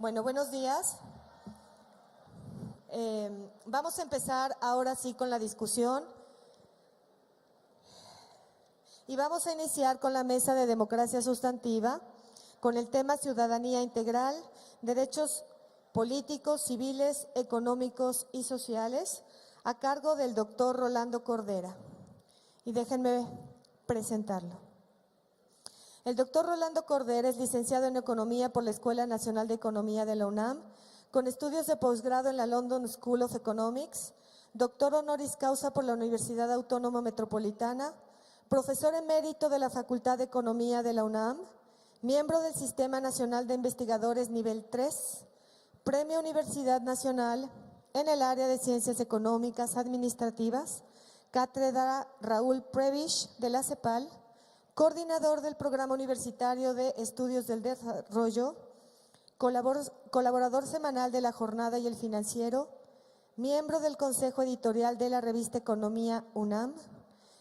Bueno, buenos días. Vamos a empezar ahora sí con la discusión y vamos a iniciar con la mesa de democracia sustantiva con el tema ciudadanía integral, derechos políticos, civiles, económicos y sociales, a cargo del doctor Rolando Cordera. Y déjenme presentarlo. El doctor Rolando Cordera es licenciado en Economía por la Escuela Nacional de Economía de la UNAM, con estudios de posgrado en la London School of Economics, doctor honoris causa por la Universidad Autónoma Metropolitana, profesor emérito de la Facultad de Economía de la UNAM, miembro del Sistema Nacional de Investigadores Nivel 3, Premio Universidad Nacional en el área de Ciencias Económicas Administrativas, Cátedra Raúl Prebisch de la CEPAL, coordinador del Programa Universitario de Estudios del Desarrollo, colaborador semanal de La Jornada y El Financiero, miembro del Consejo Editorial de la revista Economía UNAM,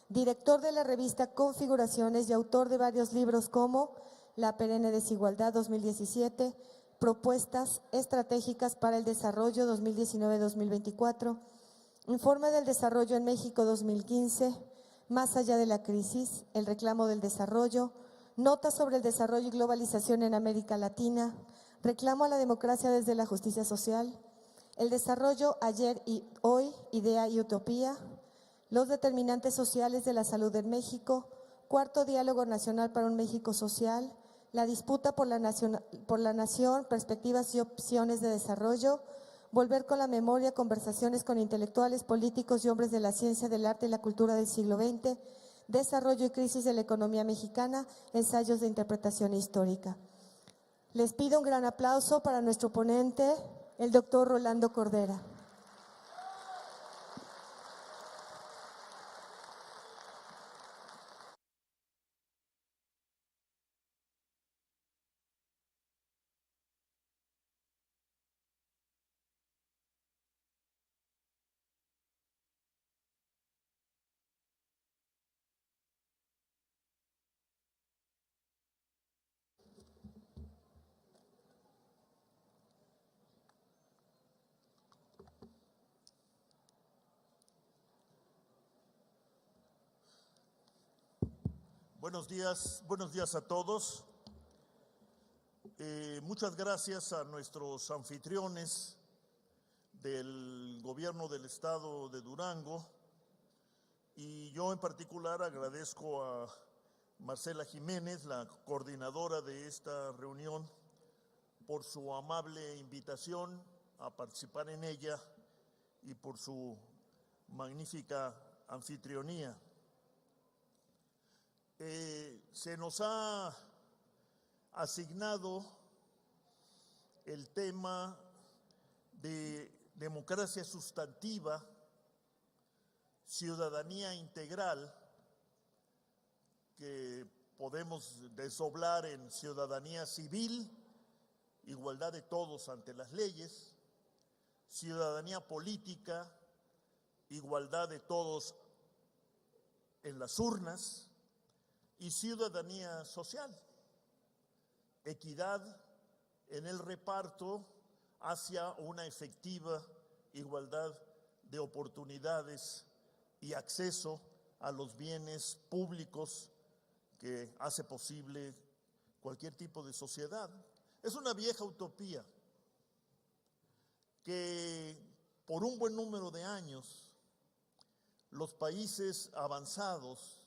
director de la revista Configuraciones y autor de varios libros como La perenne desigualdad 2017, Propuestas estratégicas para el desarrollo 2019-2024, Informe del desarrollo en México 2015, Más allá de la crisis, el reclamo del desarrollo, Notas sobre el desarrollo y globalización en América Latina, Reclamo a la democracia desde la justicia social, El desarrollo ayer y hoy, idea y utopía, Los determinantes sociales de la salud en México, Cuarto diálogo nacional para un México social, La disputa por la nación, perspectivas y opciones de desarrollo, Volver con la memoria, conversaciones con intelectuales, políticos y hombres de la ciencia, del arte y la cultura del siglo XX, Desarrollo y crisis de la economía mexicana, ensayos de interpretación histórica. Les pido un gran aplauso para nuestro ponente, el doctor Rolando Cordera. Buenos días a todos. Muchas gracias a nuestros anfitriones del Gobierno del Estado de Durango, y yo en particular agradezco a Marcela Jiménez, la coordinadora de esta reunión, por su amable invitación a participar en ella y por su magnífica anfitrionía. Se nos ha asignado el tema de democracia sustantiva, ciudadanía integral, que podemos desdoblar en ciudadanía civil, igualdad de todos ante las leyes, ciudadanía política, igualdad de todos en las urnas, y ciudadanía social, equidad en el reparto hacia una efectiva igualdad de oportunidades y acceso a los bienes públicos que hace posible cualquier tipo de sociedad. Es una vieja utopía que por un buen número de años los países avanzados,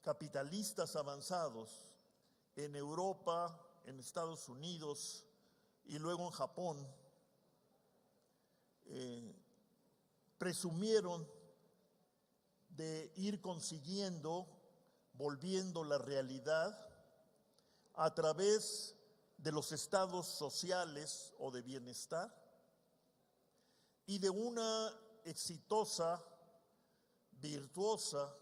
capitalistas avanzados en Europa, en Estados Unidos y luego en Japón, presumieron de ir consiguiendo, volviendo la realidad a través de los estados sociales o de bienestar y de una exitosa, virtuosa,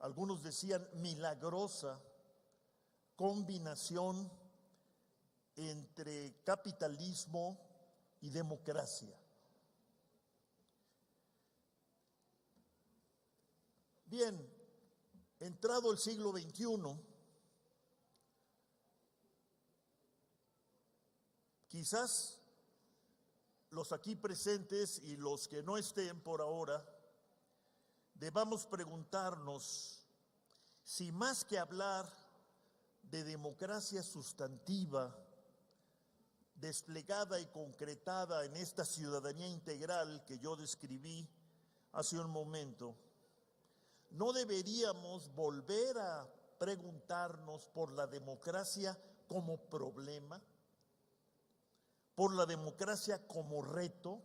algunos decían milagrosa, combinación entre capitalismo y democracia. Bien, entrado el siglo XXI, Quizás los aquí presentes y los que no estén por ahora, debamos preguntarnos si más que hablar de democracia sustantiva, desplegada y concretada en esta ciudadanía integral que yo describí hace un momento, ¿no deberíamos volver a preguntarnos por la democracia como problema? ¿Por la democracia como reto?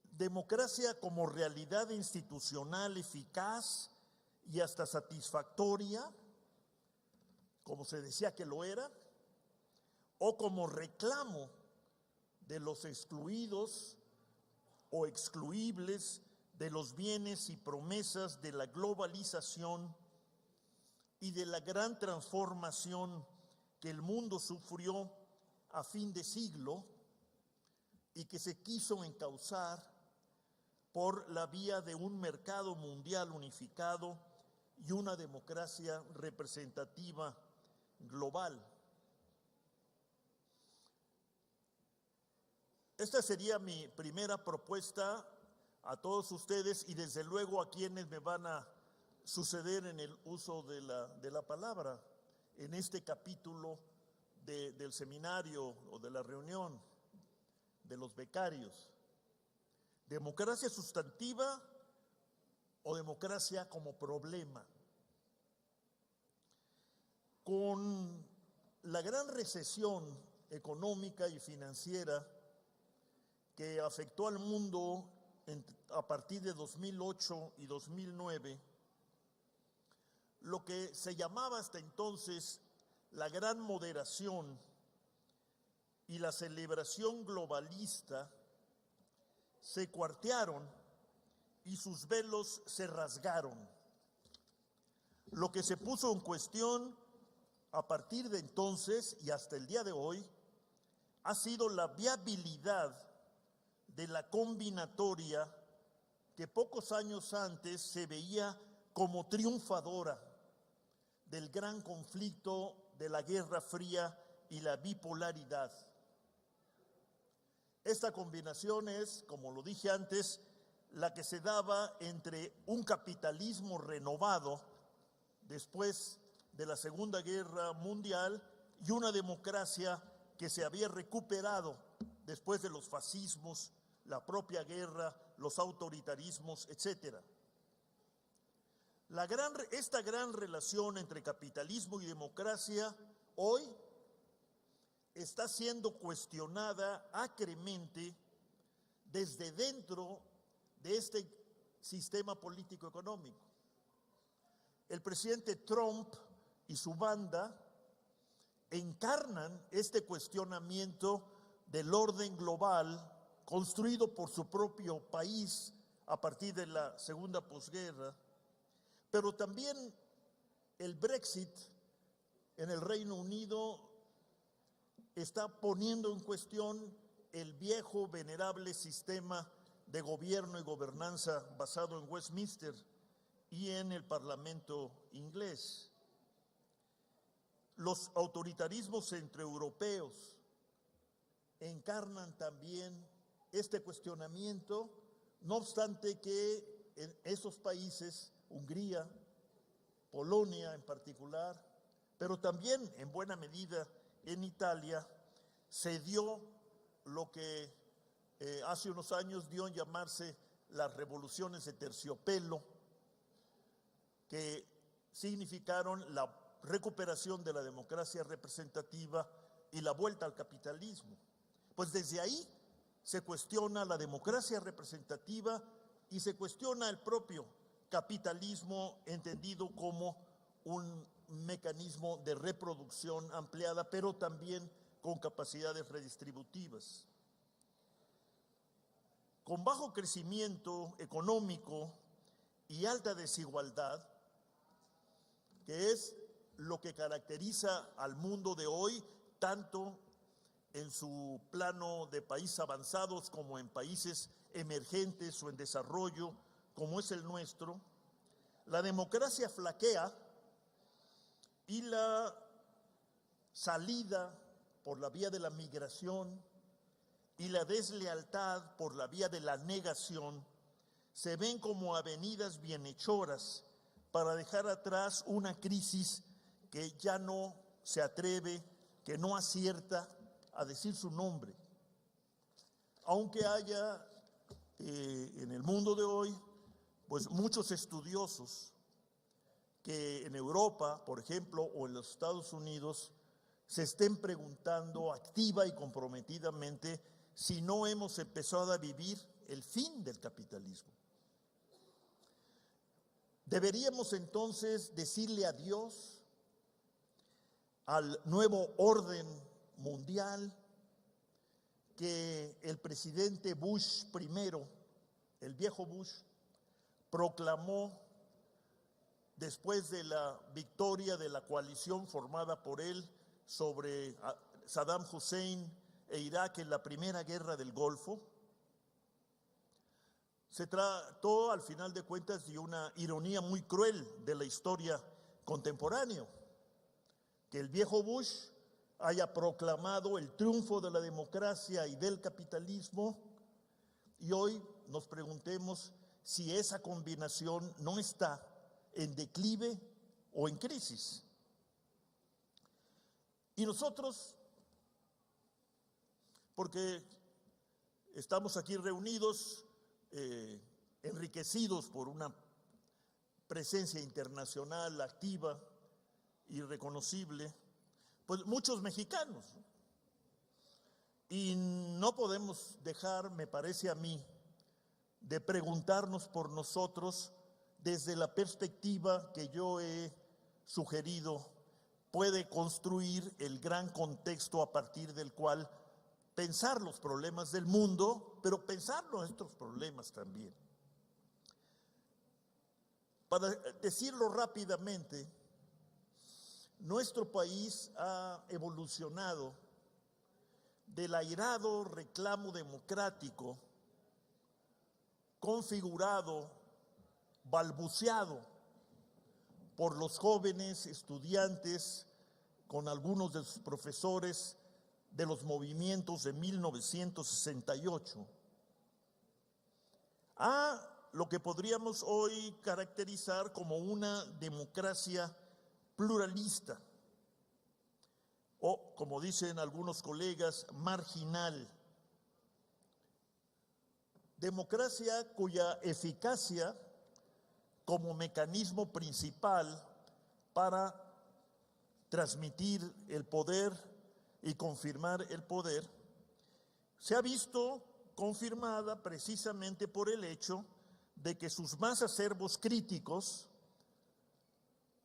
Democracia como realidad institucional eficaz y hasta satisfactoria, como se decía que lo era, o como reclamo de los excluidos o excluibles de los bienes y promesas de la globalización y de la gran transformación que el mundo sufrió a fin de siglo y que se quiso encauzar por la vía de un mercado mundial unificado y una democracia representativa global. Esta sería mi primera propuesta a todos ustedes y desde luego a quienes me van a suceder en el uso de la palabra en este capítulo del seminario o de la reunión de los becarios. ¿Democracia sustantiva o democracia como problema? Con la gran recesión económica y financiera que afectó al mundo a partir de 2008 y 2009, lo que se llamaba hasta entonces la gran moderación y la celebración globalista se cuartearon y sus velos se rasgaron. Lo que se puso en cuestión a partir de entonces y hasta el día de hoy ha sido la viabilidad de la combinatoria que pocos años antes se veía como triunfadora del gran conflicto de la Guerra Fría y la bipolaridad. Esta combinación es, como lo dije antes, la que se daba entre un capitalismo renovado después de la Segunda Guerra Mundial y una democracia que se había recuperado después de los fascismos, la propia guerra, los autoritarismos, etcétera. Esta gran relación entre capitalismo y democracia hoy está siendo cuestionada acremente desde dentro de este sistema político económico. El presidente Trump y su banda encarnan este cuestionamiento del orden global construido por su propio país a partir de la segunda posguerra, pero también el Brexit en el Reino Unido está poniendo en cuestión el viejo venerable sistema de gobierno y gobernanza basado en Westminster y en el Parlamento inglés. Los autoritarismos centroeuropeos encarnan también este cuestionamiento, no obstante que en esos países, Hungría, Polonia en particular, pero también en buena medida en Italia, se dio lo que hace unos años dio en llamarse las revoluciones de terciopelo, que significaron la recuperación de la democracia representativa y la vuelta al capitalismo. Pues desde ahí se cuestiona la democracia representativa y se cuestiona el propio capitalismo entendido como un mecanismo de reproducción ampliada, pero también con capacidades redistributivas. Con bajo crecimiento económico y alta desigualdad, que es lo que caracteriza al mundo de hoy, tanto en su plano de países avanzados como en países emergentes o en desarrollo, como es el nuestro, la democracia flaquea y la salida por la vía de la migración y la deslealtad por la vía de la negación se ven como avenidas bienhechoras para dejar atrás una crisis que ya no se atreve, que no acierta a decir su nombre. Aunque haya en el mundo de hoy, pues muchos estudiosos que en Europa, por ejemplo, o en los Estados Unidos, se estén preguntando activa y comprometidamente si no hemos empezado a vivir el fin del capitalismo. Deberíamos entonces decirle adiós al nuevo orden mundial que el presidente Bush primero, el viejo Bush, proclamó después de la victoria de la coalición formada por él sobre Saddam Hussein e Irak en la primera guerra del Golfo. Se trató, al final de cuentas, de una ironía muy cruel de la historia contemporánea, que el viejo Bush haya proclamado el triunfo de la democracia y del capitalismo, y hoy nos preguntemos si esa combinación no está en declive o en crisis. Y nosotros, porque estamos aquí reunidos, enriquecidos por una presencia internacional activa y reconocible, pues muchos mexicanos. Y no podemos dejar, me parece a mí, de preguntarnos por nosotros desde la perspectiva que yo he sugerido puede construir el gran contexto a partir del cual pensar los problemas del mundo, pero pensar nuestros problemas también. Para decirlo rápidamente, nuestro país ha evolucionado del airado reclamo democrático configurado, balbuceado por los jóvenes estudiantes con algunos de sus profesores de los movimientos de 1968, a lo que podríamos hoy caracterizar como una democracia pluralista, o, como dicen algunos colegas, marginal. Democracia cuya eficacia como mecanismo principal para transmitir el poder y confirmar el poder, se ha visto confirmada precisamente por el hecho de que sus más acervos críticos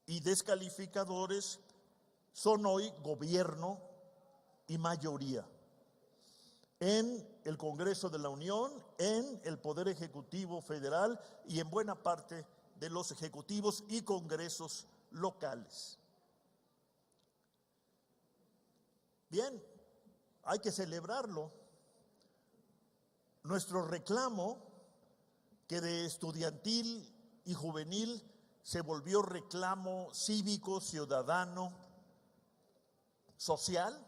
y descalificadores son hoy gobierno y mayoría en el Congreso de la Unión, en el Poder Ejecutivo Federal y en buena parte de los ejecutivos y congresos locales. Bien, hay que celebrarlo. Nuestro reclamo, que de estudiantil y juvenil se volvió reclamo cívico, ciudadano, social,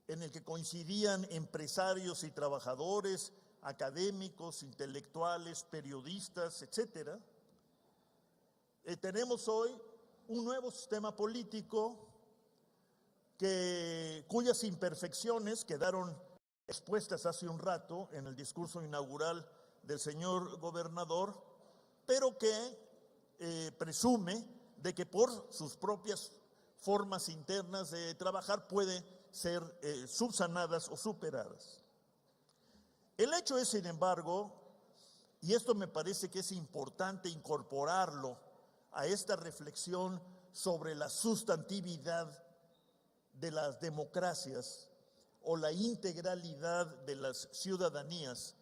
en el que coincidían empresarios y trabajadores, académicos, intelectuales, periodistas, etcétera. Tenemos hoy un nuevo sistema político cuyas imperfecciones quedaron expuestas hace un rato en el discurso inaugural del señor gobernador, pero que presume de que por sus propias formas internas de trabajar puede ser subsanadas o superadas. El hecho es, sin embargo, y esto me parece que es importante incorporarlo a esta reflexión sobre la sustantividad de las democracias o la integralidad de las ciudadanías,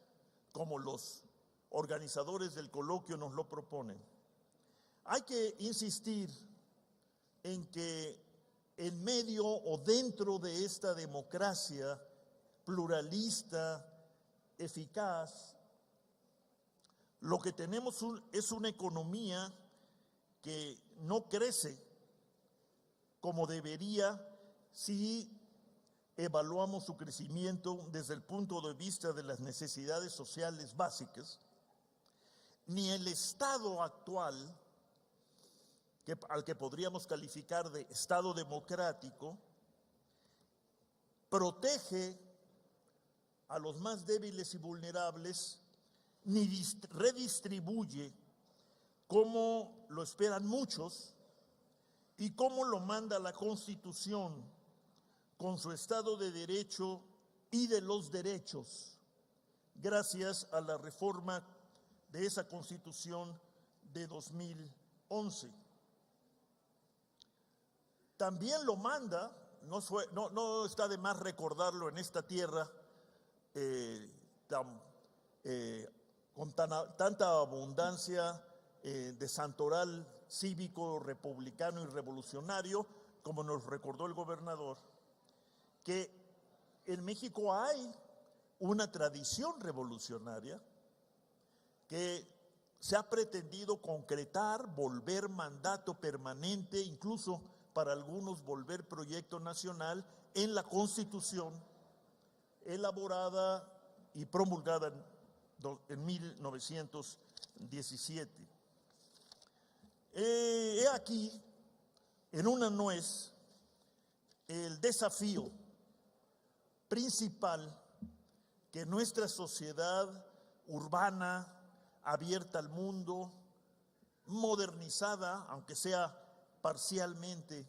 como los organizadores del coloquio nos lo proponen. Hay que insistir en que en medio o dentro de esta democracia pluralista, eficaz, lo que tenemos es una economía que no crece como debería si evaluamos su crecimiento desde el punto de vista de las necesidades sociales básicas, ni el estado actual, al que podríamos calificar de estado democrático, protege a los más débiles y vulnerables, ni redistribuye como lo esperan muchos y como lo manda la Constitución con su Estado de Derecho y de los derechos, gracias a la reforma de esa Constitución de 2011. También lo manda, no está de más recordarlo en esta tierra con tanta abundancia de santoral cívico, republicano y revolucionario, como nos recordó el gobernador, que en México hay una tradición revolucionaria que se ha pretendido concretar, volver mandato permanente, incluso para algunos volver proyecto nacional en la Constitución elaborada y promulgada en 1917. He aquí, en una nuez, el desafío principal que nuestra sociedad urbana, abierta al mundo, modernizada, aunque sea parcialmente,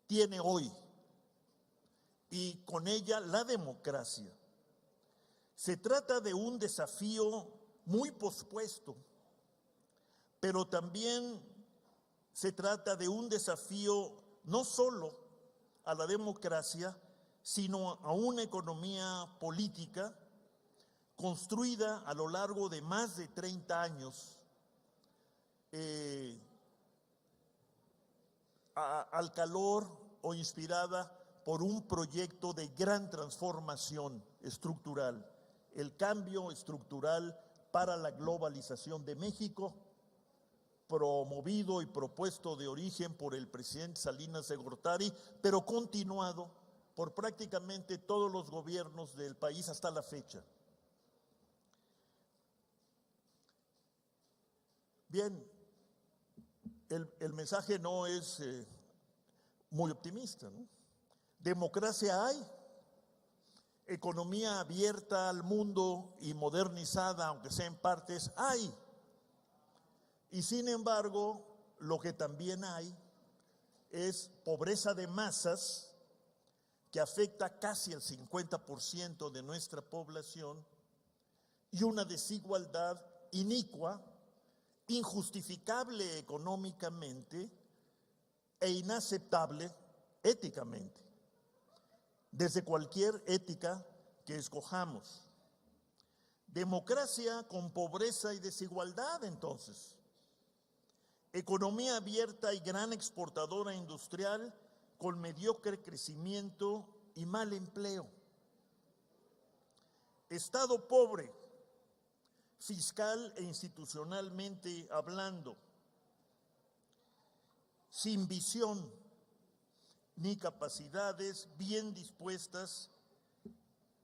tiene hoy, y con ella la democracia. Se trata de un desafío muy pospuesto, pero también se trata de un desafío no solo a la democracia, sino a una economía política construida a lo largo de más de 30 años al calor o inspirada por un proyecto de gran transformación estructural, el cambio estructural para la globalización de México, promovido y propuesto de origen por el presidente Salinas de Gortari, pero continuado por prácticamente todos los gobiernos del país hasta la fecha. Bien, el mensaje no es muy optimista, ¿no? Democracia hay, economía abierta al mundo y modernizada, aunque sea en partes, hay. Y sin embargo, lo que también hay es pobreza de masas que afecta casi el 50% de nuestra población y una desigualdad inicua, injustificable económicamente e inaceptable éticamente, desde cualquier ética que escojamos. Democracia con pobreza y desigualdad, entonces. Economía abierta y gran exportadora industrial con mediocre crecimiento y mal empleo. Estado pobre, fiscal e institucionalmente hablando, sin visión ni capacidades bien dispuestas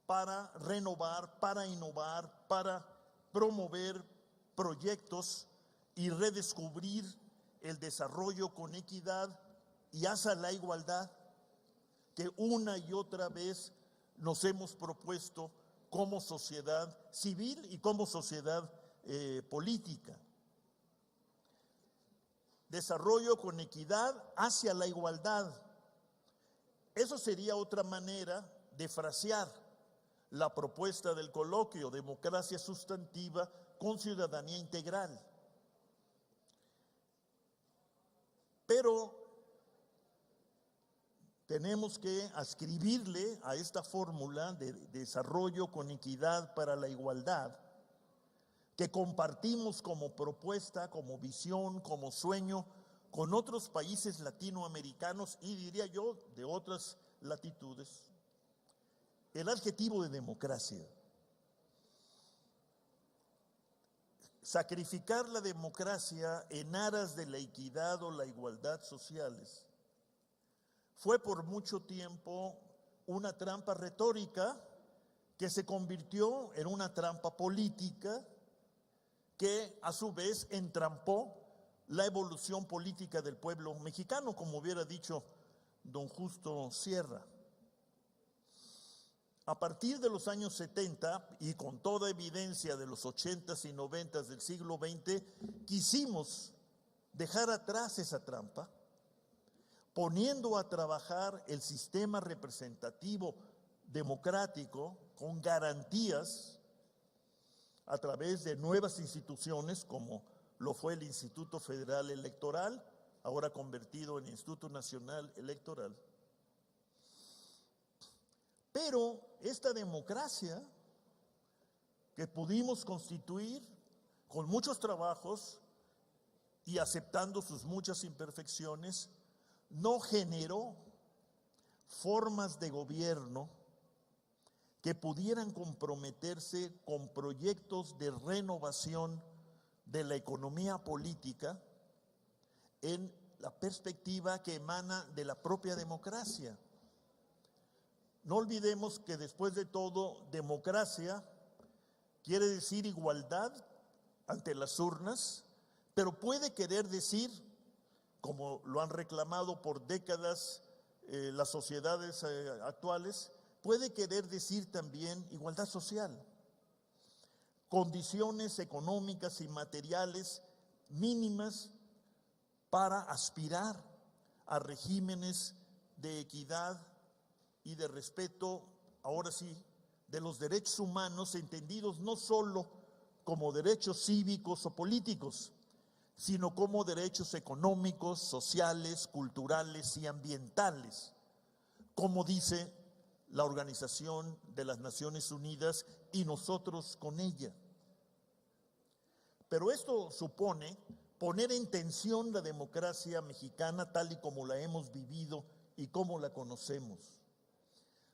para renovar, para innovar, para promover proyectos y redescubrir el desarrollo con equidad y hacia la igualdad que una y otra vez nos hemos propuesto como sociedad civil y como sociedad política. Desarrollo con equidad hacia la igualdad. Eso sería otra manera de frasear la propuesta del coloquio, democracia sustantiva con ciudadanía integral. Pero tenemos que ascribirle a esta fórmula de desarrollo con equidad para la igualdad, que compartimos como propuesta, como visión, como sueño, con otros países latinoamericanos y diría yo de otras latitudes, el adjetivo de democracia. Sacrificar la democracia en aras de la equidad o la igualdad sociales fue por mucho tiempo una trampa retórica que se convirtió en una trampa política que a su vez entrampó la evolución política del pueblo mexicano, como hubiera dicho don Justo Sierra. A partir de los años 70 y con toda evidencia de los 80s y 90s del siglo XX, quisimos dejar atrás esa trampa, poniendo a trabajar el sistema representativo democrático con garantías a través de nuevas instituciones como lo fue el Instituto Federal Electoral, ahora convertido en Instituto Nacional Electoral. Pero esta democracia que pudimos constituir con muchos trabajos y aceptando sus muchas imperfecciones, no generó formas de gobierno que pudieran comprometerse con proyectos de renovación de la economía política en la perspectiva que emana de la propia democracia. No olvidemos que después de todo, democracia quiere decir igualdad ante las urnas, pero puede querer decir, como lo han reclamado por décadas las sociedades actuales, puede querer decir también igualdad social, condiciones económicas y materiales mínimas para aspirar a regímenes de equidad y de respeto, ahora sí, de los derechos humanos, entendidos no solo como derechos cívicos o políticos, sino como derechos económicos, sociales, culturales y ambientales, como dice la Organización de las Naciones Unidas y nosotros con ella. Pero esto supone poner en tensión la democracia mexicana tal y como la hemos vivido y como la conocemos.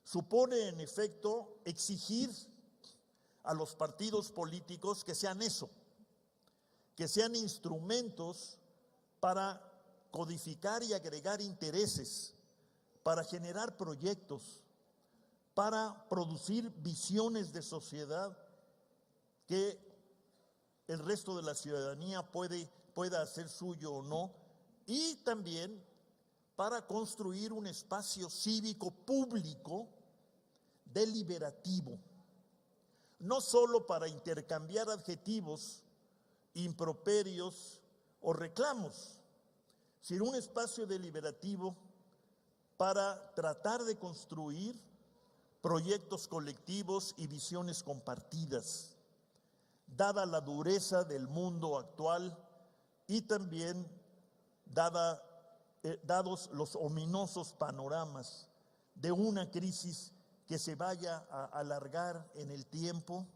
Supone, en efecto, exigir a los partidos políticos que sean eso, que sean instrumentos para codificar y agregar intereses, para generar proyectos, para producir visiones de sociedad que el resto de la ciudadanía pueda hacer suyo o no, y también para construir un espacio cívico público deliberativo, no solo para intercambiar adjetivos, improperios o reclamos, sino un espacio deliberativo para tratar de construir proyectos colectivos y visiones compartidas, dada la dureza del mundo actual y también dados los ominosos panoramas de una crisis que se vaya a alargar en el tiempo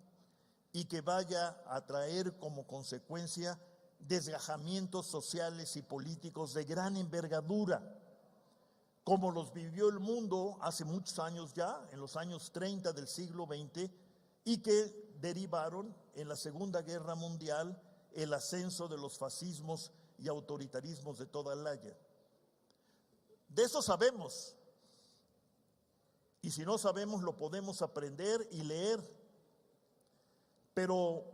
y que vaya a traer como consecuencia desgajamientos sociales y políticos de gran envergadura, como los vivió el mundo hace muchos años ya, en los años 30 del siglo XX, y que derivaron en la Segunda Guerra Mundial el ascenso de los fascismos y autoritarismos de toda la haya. De eso sabemos, y si no sabemos lo podemos aprender y leer, pero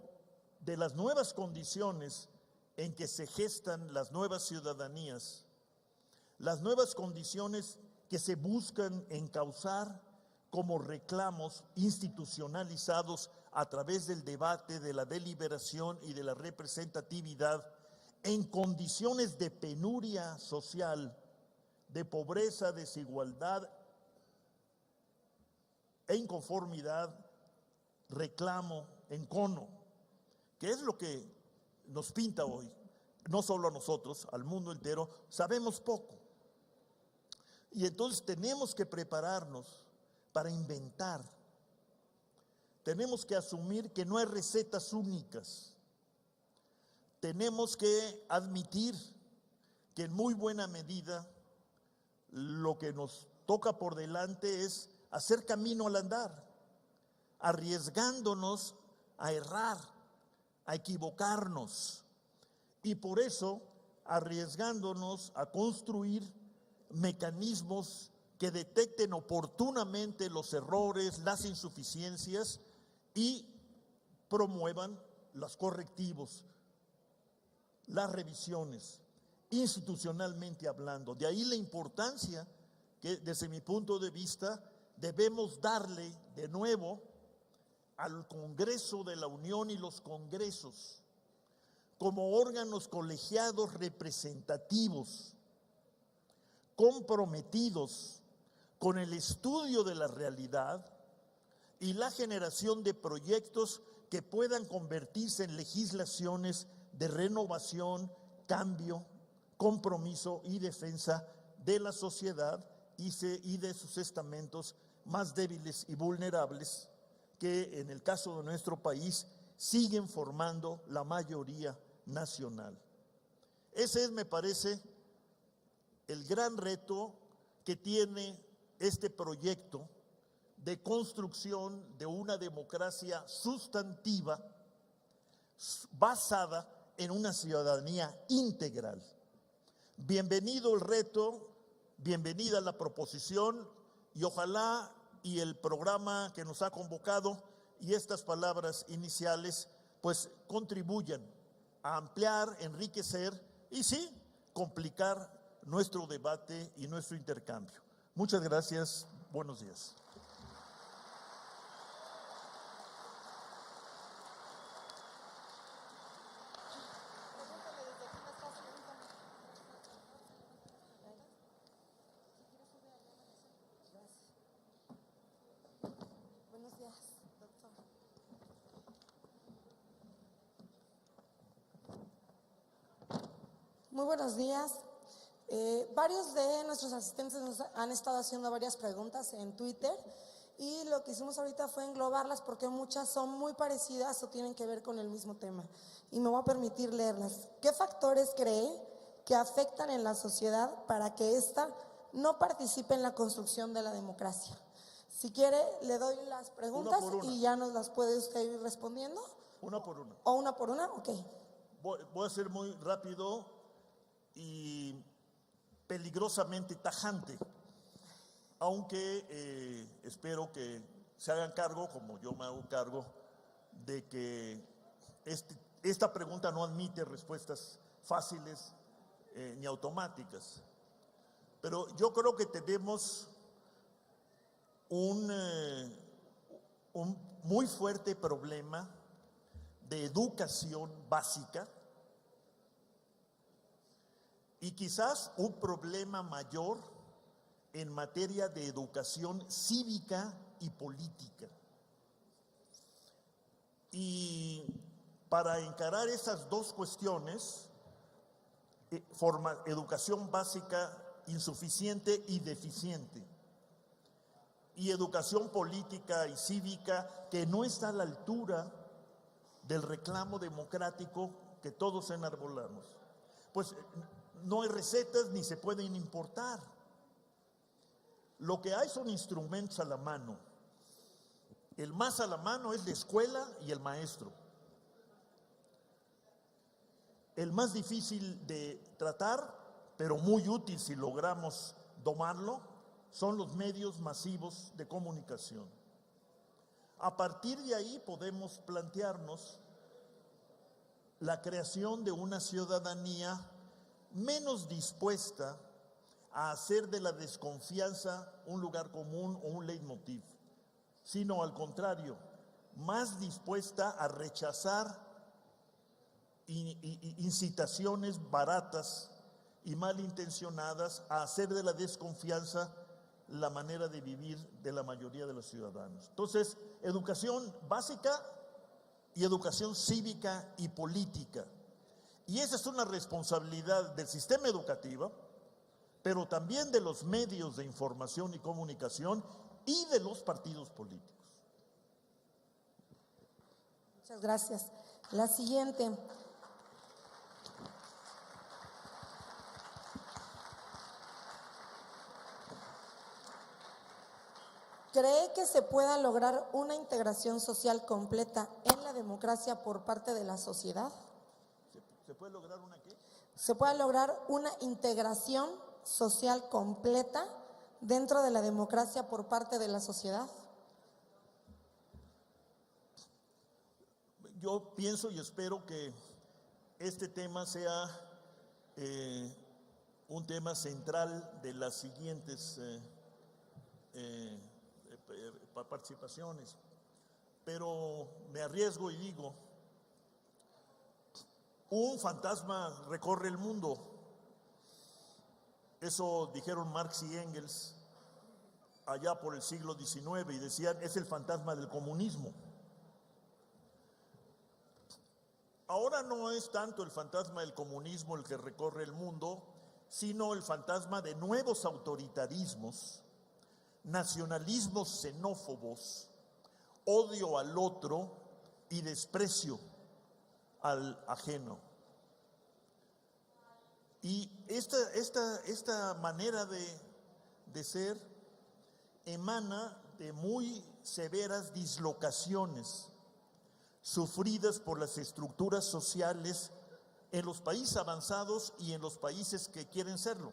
de las nuevas condiciones en que se gestan las nuevas ciudadanías, las nuevas condiciones que se buscan encauzar como reclamos institucionalizados a través del debate, de la deliberación y de la representatividad, en condiciones de penuria social, de pobreza, desigualdad e inconformidad, reclamo, encono, que es lo que nos pinta hoy, no solo a nosotros, al mundo entero. Sabemos poco. Y entonces tenemos que prepararnos para inventar. Tenemos que asumir que no hay recetas únicas. Tenemos que admitir que en muy buena medida lo que nos toca por delante es hacer camino al andar, arriesgándonos a errar, a equivocarnos, y por eso arriesgándonos a construir mecanismos que detecten oportunamente los errores, las insuficiencias y promuevan los correctivos, las revisiones, institucionalmente hablando. De ahí la importancia que, desde mi punto de vista, debemos darle de nuevo al Congreso de la Unión y los congresos como órganos colegiados representativos, comprometidos con el estudio de la realidad y la generación de proyectos que puedan convertirse en legislaciones de renovación, cambio, compromiso y defensa de la sociedad y de sus estamentos más débiles y vulnerables, que en el caso de nuestro país siguen formando la mayoría nacional. Ese es, me parece, el gran reto que tiene este proyecto de construcción de una democracia sustantiva basada en una ciudadanía integral. Bienvenido el reto, bienvenida la proposición, y ojalá y el programa que nos ha convocado y estas palabras iniciales pues contribuyan a ampliar, enriquecer y sí, complicar nuestro debate y nuestro intercambio. Muchas gracias, buenos días. Buenos días, doctor. Muy buenos días. Varios de nuestros asistentes nos han estado haciendo varias preguntas en Twitter y lo que hicimos ahorita fue englobarlas porque muchas son muy parecidas o tienen que ver con el mismo tema. Y me voy a permitir leerlas. ¿Qué factores cree que afectan en la sociedad para que ésta no participe en la construcción de la democracia? Si quiere, le doy las preguntas Una por una. y ya nos las puede usted ir respondiendo. Una por una. ¿O una por una? Ok. Voy a ser muy rápido y peligrosamente tajante, aunque espero que se hagan cargo, como yo me hago cargo, de que esta pregunta no admite respuestas fáciles ni automáticas. Pero yo creo que tenemos un muy fuerte problema de educación básica y quizás un problema mayor en materia de educación cívica y política. Y para encarar esas dos cuestiones, educación básica insuficiente y deficiente, y educación política y cívica que no está a la altura del reclamo democrático que todos enarbolamos, pues no hay recetas ni se pueden importar. Lo que hay son instrumentos a la mano. El más a la mano es la escuela y el maestro. El más difícil de tratar, pero muy útil si logramos domarlo, son los medios masivos de comunicación. A partir de ahí podemos plantearnos la creación de una ciudadanía menos dispuesta a hacer de la desconfianza un lugar común o un leitmotiv, sino al contrario, más dispuesta a rechazar incitaciones baratas y malintencionadas, a hacer de la desconfianza la manera de vivir de la mayoría de los ciudadanos. Entonces, educación básica y educación cívica y política. Y esa es una responsabilidad del sistema educativo, pero también de los medios de información y comunicación y de los partidos políticos. Muchas gracias. La siguiente. ¿Cree que se pueda lograr una integración social completa en la democracia por parte de la sociedad? ¿Se puede lograr una qué? se pueda lograr una integración social completa dentro de la democracia por parte de la sociedad? Yo pienso y espero que este tema sea un tema central de las siguientes participaciones, pero me arriesgo y digo, un fantasma recorre el mundo. Eso dijeron Marx y Engels allá por el siglo XIX y decían, es el fantasma del comunismo. Ahora no es tanto el fantasma del comunismo el que recorre el mundo, sino el fantasma de nuevos autoritarismos, nacionalismos xenófobos, odio al otro y desprecio al ajeno. Y esta manera de ser emana de muy severas dislocaciones sufridas por las estructuras sociales en los países avanzados y en los países que quieren serlo,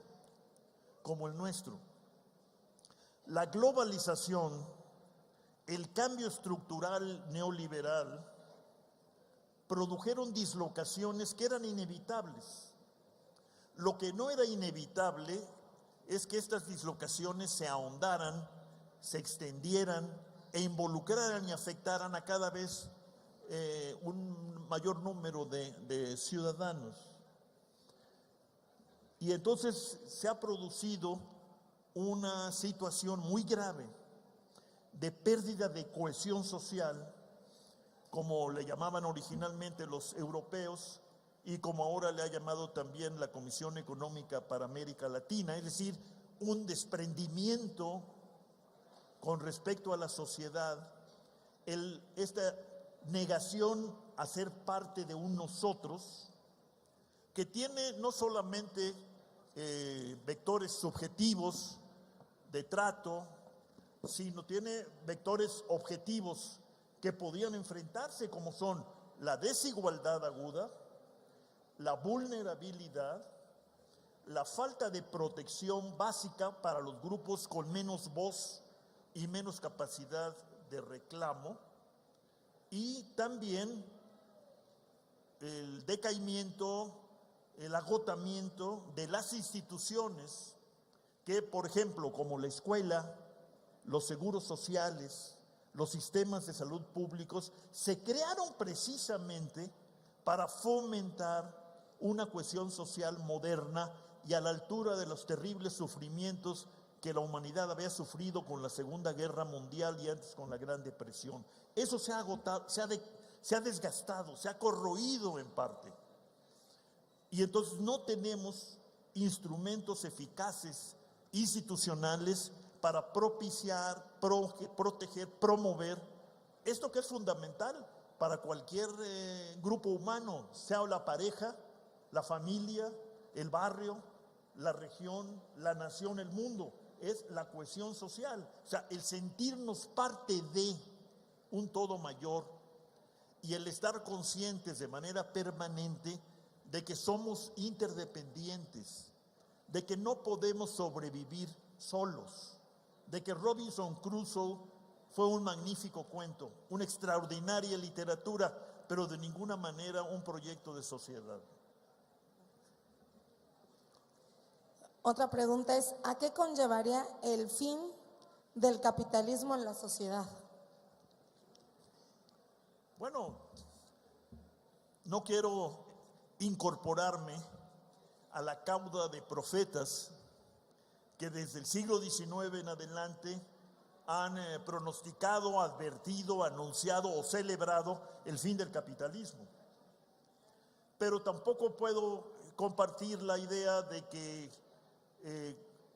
como el nuestro. La globalización, el cambio estructural neoliberal, produjeron dislocaciones que eran inevitables. Lo que no era inevitable es que estas dislocaciones se ahondaran, se extendieran e involucraran y afectaran a cada vez un mayor número de ciudadanos. Y entonces se ha producido una situación muy grave de pérdida de cohesión social, como le llamaban originalmente los europeos y como ahora le ha llamado también la Comisión Económica para América Latina, es decir, un desprendimiento con respecto a la sociedad, esta negación a ser parte de un nosotros que tiene no solamente vectores subjetivos de trato, sino tiene vectores objetivos que podían enfrentarse, como son la desigualdad aguda, la vulnerabilidad, la falta de protección básica para los grupos con menos voz y menos capacidad de reclamo, y también el decaimiento, el agotamiento de las instituciones que, por ejemplo, como la escuela, los seguros sociales, los sistemas de salud públicos, se crearon precisamente para fomentar una cohesión social moderna y a la altura de los terribles sufrimientos que la humanidad había sufrido con la Segunda Guerra Mundial y antes con la Gran Depresión. Eso se ha agotado, se ha desgastado, se ha corroído en parte. Y entonces no tenemos instrumentos eficaces, institucionales, para propiciar, proteger, promover esto que es fundamental para cualquier grupo humano, sea la pareja, la familia, el barrio, la región, la nación, el mundo, es la cohesión social, o sea, el sentirnos parte de un todo mayor y el estar conscientes de manera permanente de que somos interdependientes, de que no podemos sobrevivir solos, de que Robinson Crusoe fue un magnífico cuento, una extraordinaria literatura, pero de ninguna manera un proyecto de sociedad. Otra pregunta es, ¿a qué conllevaría el fin del capitalismo en la sociedad? Bueno, no quiero incorporarme a la cauda de profetas que desde el siglo XIX en adelante han pronosticado, advertido, anunciado o celebrado el fin del capitalismo. Pero tampoco puedo compartir la idea de que,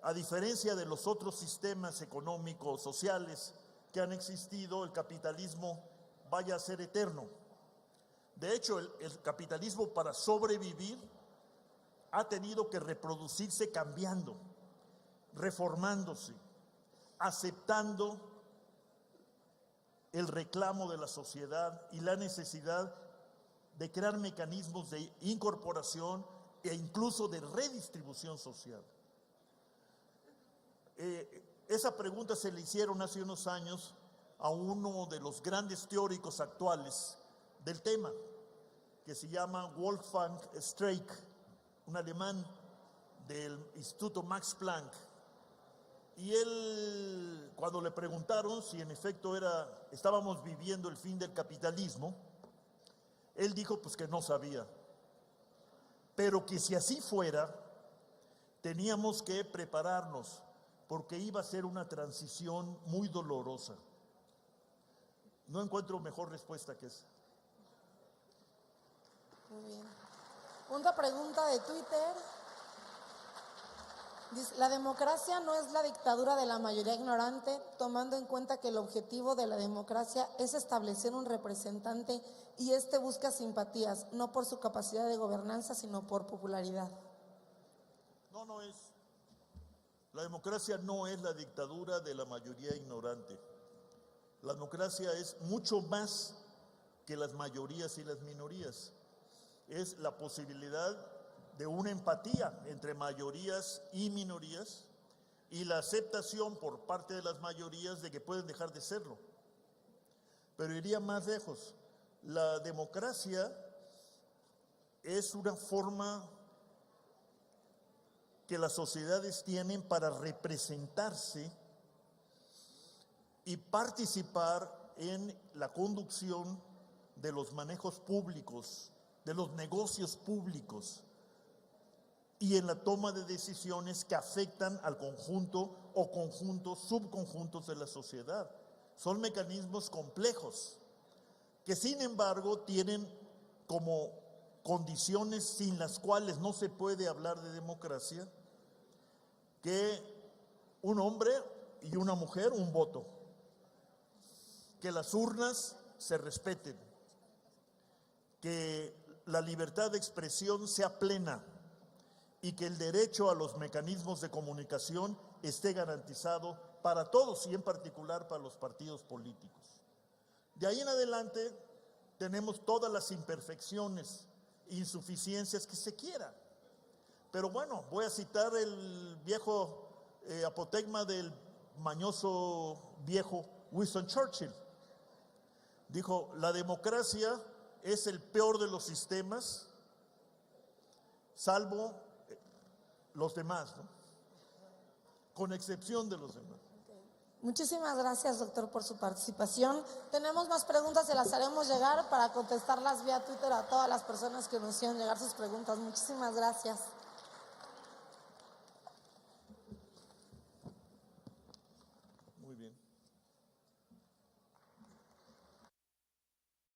a diferencia de los otros sistemas económicos, sociales que han existido, el capitalismo vaya a ser eterno. De hecho, el capitalismo, para sobrevivir, ha tenido que reproducirse cambiando, reformándose, aceptando el reclamo de la sociedad y la necesidad de crear mecanismos de incorporación e incluso de redistribución social. Esa pregunta se le hicieron hace unos años a uno de los grandes teóricos actuales del tema, que se llama Wolfgang Streeck, un alemán del Instituto Max Planck. Y él, cuando le preguntaron si en efecto estábamos viviendo el fin del capitalismo, él dijo pues que no sabía, pero que si así fuera, teníamos que prepararnos, porque iba a ser una transición muy dolorosa. No encuentro mejor respuesta que esa. Muy bien. Una pregunta de Twitter. Dice, la democracia no es la dictadura de la mayoría ignorante, tomando en cuenta que el objetivo de la democracia es establecer un representante y este busca simpatías, no por su capacidad de gobernanza, sino por popularidad. No es. La democracia no es la dictadura de la mayoría ignorante. La democracia es mucho más que las mayorías y las minorías. Es la posibilidad de una empatía entre mayorías y minorías y la aceptación por parte de las mayorías de que pueden dejar de serlo. Pero iría más lejos. La democracia es una forma que las sociedades tienen para representarse y participar en la conducción de los manejos públicos, de los negocios públicos y en la toma de decisiones que afectan al conjunto o conjuntos, subconjuntos de la sociedad. Son mecanismos complejos que sin embargo tienen como condiciones sin las cuales no se puede hablar de democracia, que un hombre y una mujer, un voto, que las urnas se respeten, que la libertad de expresión sea plena y que el derecho a los mecanismos de comunicación esté garantizado para todos y en particular para los partidos políticos. De ahí en adelante tenemos todas las imperfecciones, insuficiencias que se quieran. Pero bueno, voy a citar el viejo apotegma del mañoso viejo Winston Churchill. Dijo, la democracia es el peor de los sistemas, salvo los demás, ¿no? Con excepción de los demás. Muchísimas gracias, doctor, por su participación. Tenemos más preguntas, se las haremos llegar para contestarlas vía Twitter a todas las personas que nos hicieron llegar sus preguntas. Muchísimas gracias.